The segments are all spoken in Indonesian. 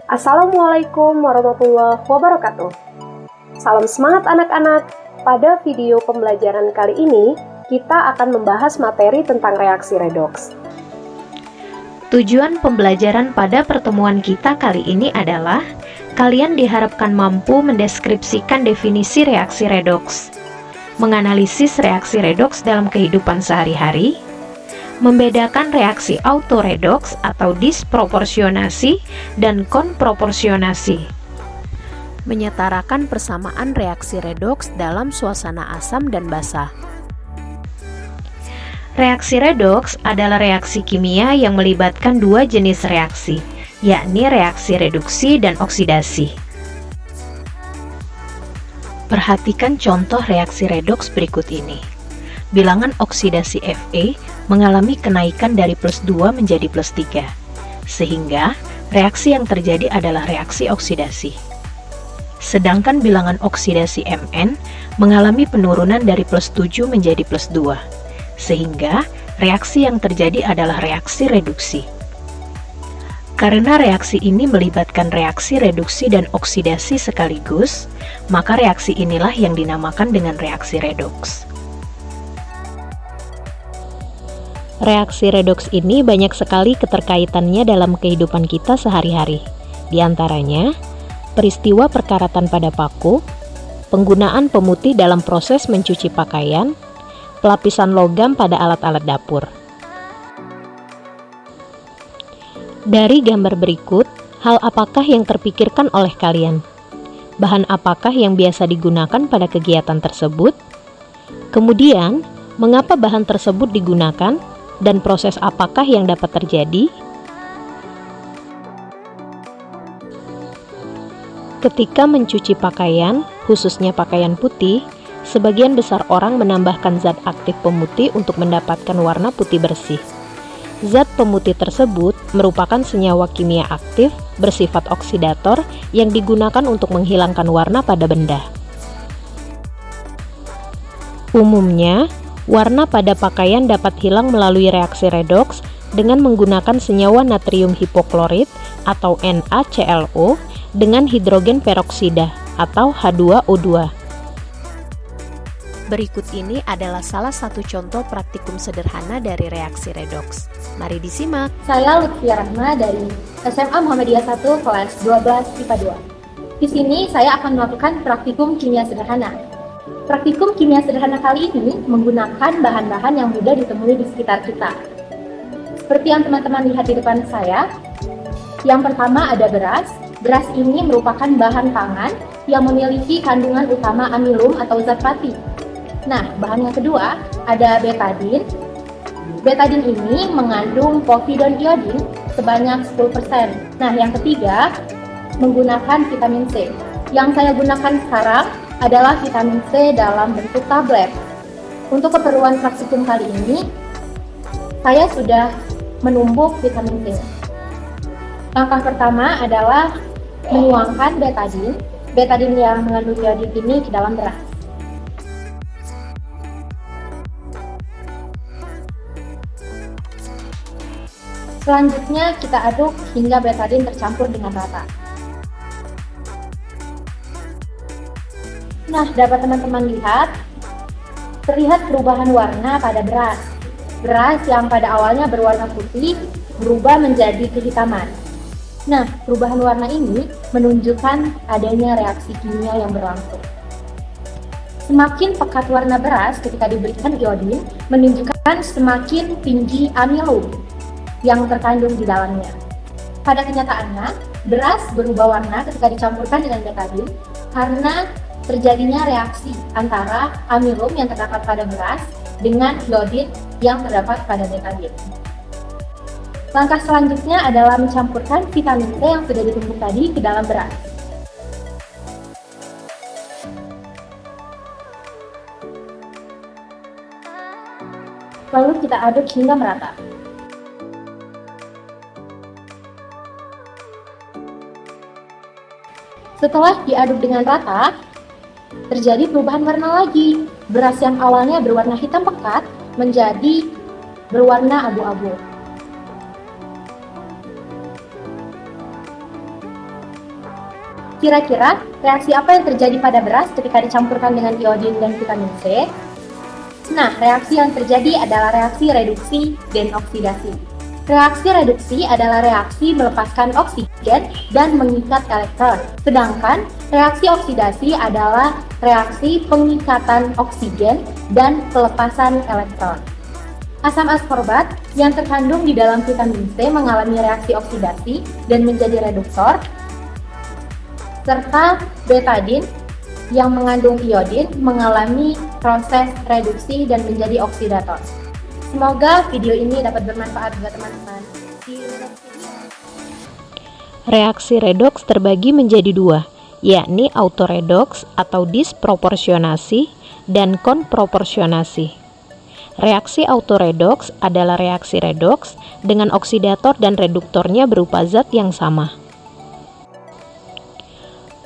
Assalamualaikum warahmatullahi wabarakatuh. Salam semangat anak-anak. Pada video pembelajaran kali ini, kita akan membahas materi tentang reaksi redoks. Tujuan pembelajaran pada pertemuan kita kali ini adalah kalian diharapkan mampu mendeskripsikan definisi reaksi redoks, menganalisis reaksi redoks dalam kehidupan sehari-hari, membedakan reaksi autoredoks atau disproporsionasi dan konproporsionasi, menyetarakan persamaan reaksi redoks dalam suasana asam dan basah. Reaksi redoks adalah reaksi kimia yang melibatkan dua jenis reaksi, yakni reaksi reduksi dan oksidasi. Perhatikan contoh reaksi redoks berikut ini. Bilangan oksidasi Fe mengalami kenaikan dari plus 2 menjadi plus 3, sehingga reaksi yang terjadi adalah reaksi oksidasi. Sedangkan bilangan oksidasi Mn mengalami penurunan dari plus 7 menjadi plus 2, sehingga reaksi yang terjadi adalah reaksi reduksi. Karena reaksi ini melibatkan reaksi reduksi dan oksidasi sekaligus, maka reaksi inilah yang dinamakan dengan reaksi redoks. Reaksi redoks ini banyak sekali keterkaitannya dalam kehidupan kita sehari-hari. Di antaranya, peristiwa perkaratan pada paku, penggunaan pemutih dalam proses mencuci pakaian, pelapisan logam pada alat-alat dapur. Dari gambar berikut, hal apakah yang terpikirkan oleh kalian? Bahan apakah yang biasa digunakan pada kegiatan tersebut? Kemudian, mengapa bahan tersebut digunakan? Dan proses apakah yang dapat terjadi? Ketika mencuci pakaian, khususnya pakaian putih, sebagian besar orang menambahkan zat aktif pemutih untuk mendapatkan warna putih bersih. Zat pemutih tersebut merupakan senyawa kimia aktif bersifat oksidator yang digunakan untuk menghilangkan warna pada benda. Umumnya, warna pada pakaian dapat hilang melalui reaksi redoks dengan menggunakan senyawa natrium hipoklorit atau NaClO dengan hidrogen peroksida atau H2O2. Berikut ini adalah salah satu contoh praktikum sederhana dari reaksi redoks. Mari disimak. Saya Lutfia Rahma dari SMA Muhammadiyah 1 kelas 12 IPA 2. Di sini saya akan melakukan praktikum kimia sederhana. Praktikum kimia sederhana kali ini menggunakan bahan-bahan yang mudah ditemui di sekitar kita. Seperti yang teman-teman lihat di depan saya, yang pertama ada beras. Beras ini merupakan bahan pangan yang memiliki kandungan utama amilum atau zat pati. Nah, bahan yang kedua ada betadin. Betadin ini mengandung povidon iodin sebanyak 10%. Nah, yang ketiga menggunakan vitamin C. Yang saya gunakan sekarang adalah vitamin C dalam bentuk tablet. Untuk keperluan praktikum kali ini, saya sudah menumbuk vitamin C. Langkah pertama adalah menuangkan betadin yang mengandung iodin ini ke dalam beras. Selanjutnya kita aduk hingga betadin tercampur dengan rata. Nah, dapat teman-teman lihat, terlihat perubahan warna pada beras. Beras yang pada awalnya berwarna putih berubah menjadi kehitaman. Nah, perubahan warna ini menunjukkan adanya reaksi kimia yang berlangsung. Semakin pekat warna beras ketika diberikan iodin, menunjukkan semakin tinggi amilum yang terkandung di dalamnya. Pada kenyataannya, beras berubah warna ketika dicampurkan dengan betadin karena terjadinya reaksi antara amilum yang terdapat pada beras dengan iodin yang terdapat pada betadin. Langkah selanjutnya adalah mencampurkan vitamin C yang sudah ditumbuk tadi ke dalam beras. Lalu kita aduk hingga merata. Setelah diaduk dengan rata, terjadi perubahan warna lagi. Beras yang awalnya berwarna hitam pekat menjadi berwarna abu-abu. Kira-kira reaksi apa yang terjadi pada beras ketika dicampurkan dengan iodin dan vitamin C? Nah, reaksi yang terjadi adalah reaksi reduksi dan oksidasi. Reaksi reduksi adalah reaksi melepaskan oksigen dan mengikat elektron. Sedangkan reaksi oksidasi adalah reaksi pengikatan oksigen dan pelepasan elektron. Asam askorbat yang terkandung di dalam vitamin C mengalami reaksi oksidasi dan menjadi reduktor, serta betadin yang mengandung iodin mengalami proses reduksi dan menjadi oksidator. Semoga video ini dapat bermanfaat buat teman-teman. Reaksi redoks terbagi menjadi dua, yakni autoredoks atau disproporsionasi dan konproporsionasi. Reaksi autoredoks adalah reaksi redoks dengan oksidator dan reduktornya berupa zat yang sama.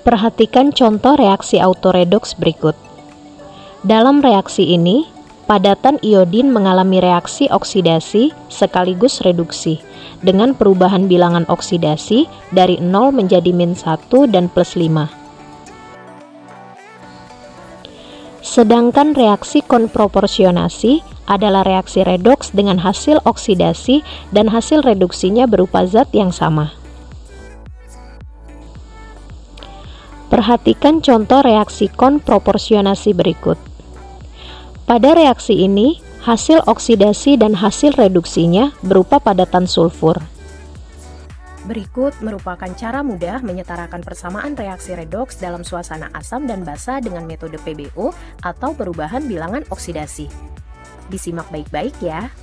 Perhatikan contoh reaksi autoredoks berikut. Dalam reaksi ini, padatan iodin mengalami reaksi oksidasi sekaligus reduksi dengan perubahan bilangan oksidasi dari 0 menjadi -1 dan +5. Sedangkan reaksi konproporsionasi adalah reaksi redoks dengan hasil oksidasi dan hasil reduksinya berupa zat yang sama. Perhatikan contoh reaksi konproporsionasi berikut. Pada reaksi ini, hasil oksidasi dan hasil reduksinya berupa padatan sulfur. Berikut merupakan cara mudah menyetarakan persamaan reaksi redoks dalam suasana asam dan basa dengan metode PBO atau perubahan bilangan oksidasi. Disimak baik-baik ya.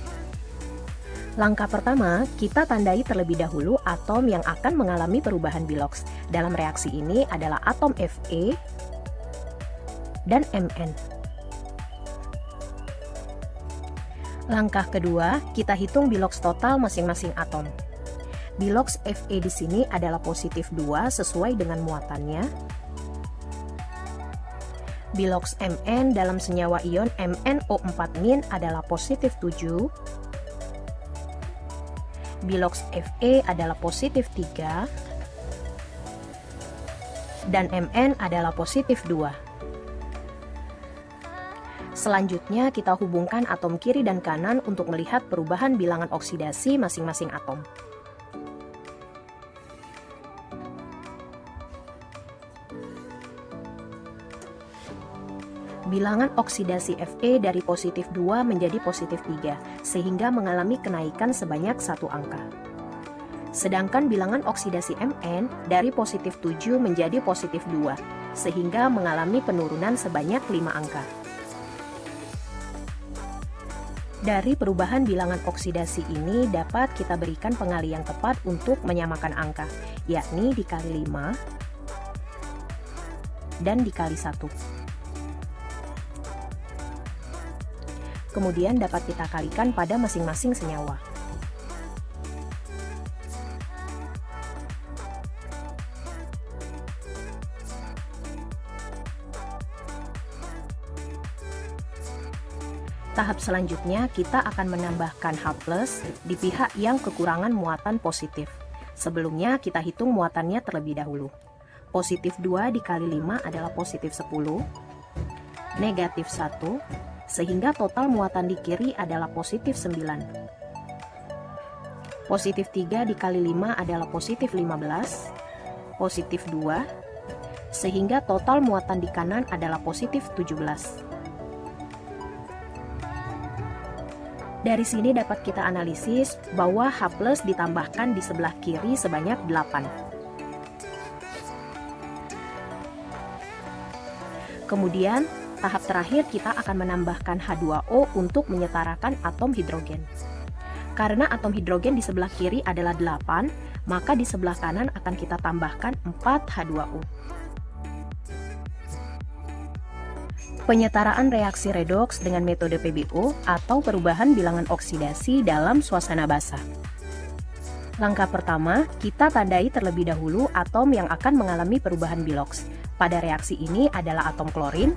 Langkah pertama, kita tandai terlebih dahulu atom yang akan mengalami perubahan biloks. Dalam reaksi ini adalah atom Fe dan Mn. Langkah kedua, kita hitung biloks total masing-masing atom. Biloks Fe di sini adalah positif 2 sesuai dengan muatannya. Biloks Mn dalam senyawa ion MnO4- adalah positif 7. Biloks Fe adalah positif 3 dan Mn adalah positif 2. Selanjutnya kita hubungkan atom kiri dan kanan untuk melihat perubahan bilangan oksidasi masing-masing atom. Bilangan oksidasi Fe dari positif 2 menjadi positif 3, sehingga mengalami kenaikan sebanyak 1 angka. Sedangkan bilangan oksidasi Mn dari positif 7 menjadi positif 2, sehingga mengalami penurunan sebanyak 5 angka. Dari perubahan bilangan oksidasi ini dapat kita berikan pengalian tepat untuk menyamakan angka, yakni dikali 5 dan dikali 1. Kemudian dapat kita kalikan pada masing-masing senyawa. Tahap selanjutnya kita akan menambahkan H+ di pihak yang kekurangan muatan positif. Sebelumnya kita hitung muatannya terlebih dahulu. Positif 2 dikali 5 adalah positif 10, negatif 1, sehingga total muatan di kiri adalah positif 9. Positif 3 dikali 5 adalah positif 15, positif 2, sehingga total muatan di kanan adalah positif 17. Dari sini dapat kita analisis bahwa H+ ditambahkan di sebelah kiri sebanyak 8. Kemudian, tahap terakhir kita akan menambahkan H2O untuk menyetarakan atom hidrogen. Karena atom hidrogen di sebelah kiri adalah 8, maka di sebelah kanan akan kita tambahkan 4 H2O. Penyetaraan reaksi redoks dengan metode PBO atau perubahan bilangan oksidasi dalam suasana basah. Langkah pertama, kita tandai terlebih dahulu atom yang akan mengalami perubahan biloks. Pada reaksi ini adalah atom klorin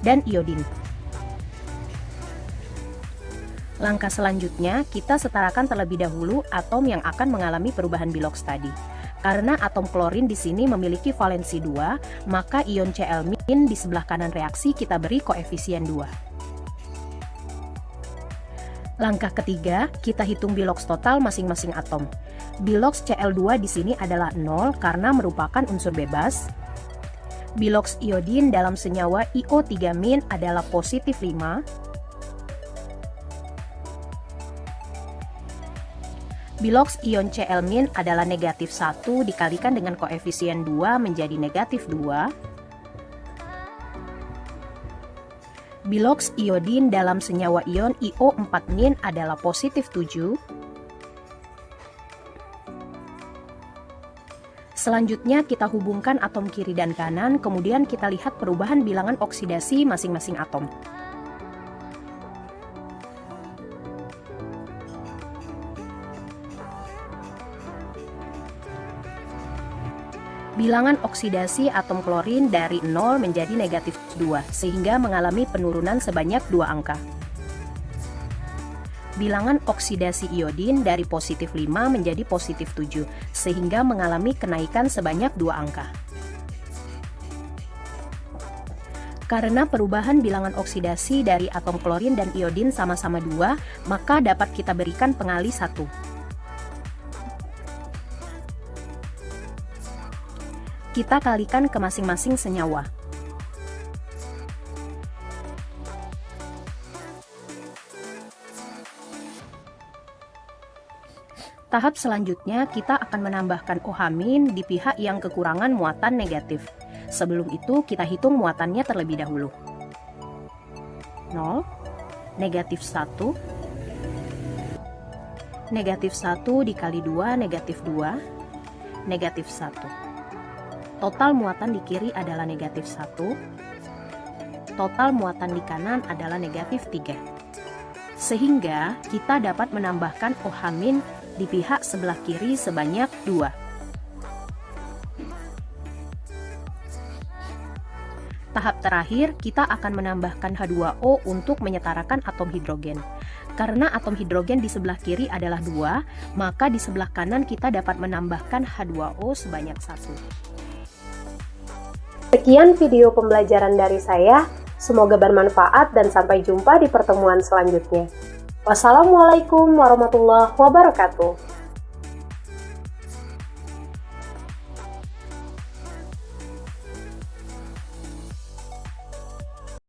dan iodin. Langkah selanjutnya, kita setarakan terlebih dahulu atom yang akan mengalami perubahan biloks tadi. Karena atom klorin di sini memiliki valensi 2, maka ion Cl- di sebelah kanan reaksi kita beri koefisien 2. Langkah ketiga, kita hitung biloks total masing-masing atom. Biloks Cl2 di sini adalah 0 karena merupakan unsur bebas. Biloks iodin dalam senyawa IO3- adalah positif 5. Biloks ion Cl- adalah negatif 1 dikalikan dengan koefisien 2 menjadi negatif 2. Biloks iodin dalam senyawa ion IO4- adalah positif 7. Selanjutnya kita hubungkan atom kiri dan kanan, kemudian kita lihat perubahan bilangan oksidasi masing-masing atom. Bilangan oksidasi atom klorin dari 0 menjadi negatif 2, sehingga mengalami penurunan sebanyak 2 angka. Bilangan oksidasi iodin dari positif 5 menjadi positif 7, sehingga mengalami kenaikan sebanyak 2 angka. Karena perubahan bilangan oksidasi dari atom klorin dan iodin sama-sama 2, maka dapat kita berikan pengali 1. Kita kalikan ke masing-masing senyawa. Tahap selanjutnya kita akan menambahkan OH- di pihak yang kekurangan muatan negatif. Sebelum itu kita hitung muatannya terlebih dahulu. 0, negatif 1, negatif 1 dikali 2, negatif 2, negatif 1. Total muatan di kiri adalah negatif 1, total muatan di kanan adalah negatif 3. Sehingga kita dapat menambahkan OH- di pihak sebelah kiri sebanyak 2. Tahap terakhir, kita akan menambahkan H2O untuk menyetarakan atom hidrogen. Karena atom hidrogen di sebelah kiri adalah 2, maka di sebelah kanan kita dapat menambahkan H2O sebanyak 1. Sekian video pembelajaran dari saya, semoga bermanfaat dan sampai jumpa di pertemuan selanjutnya. Wassalamualaikum warahmatullahi wabarakatuh.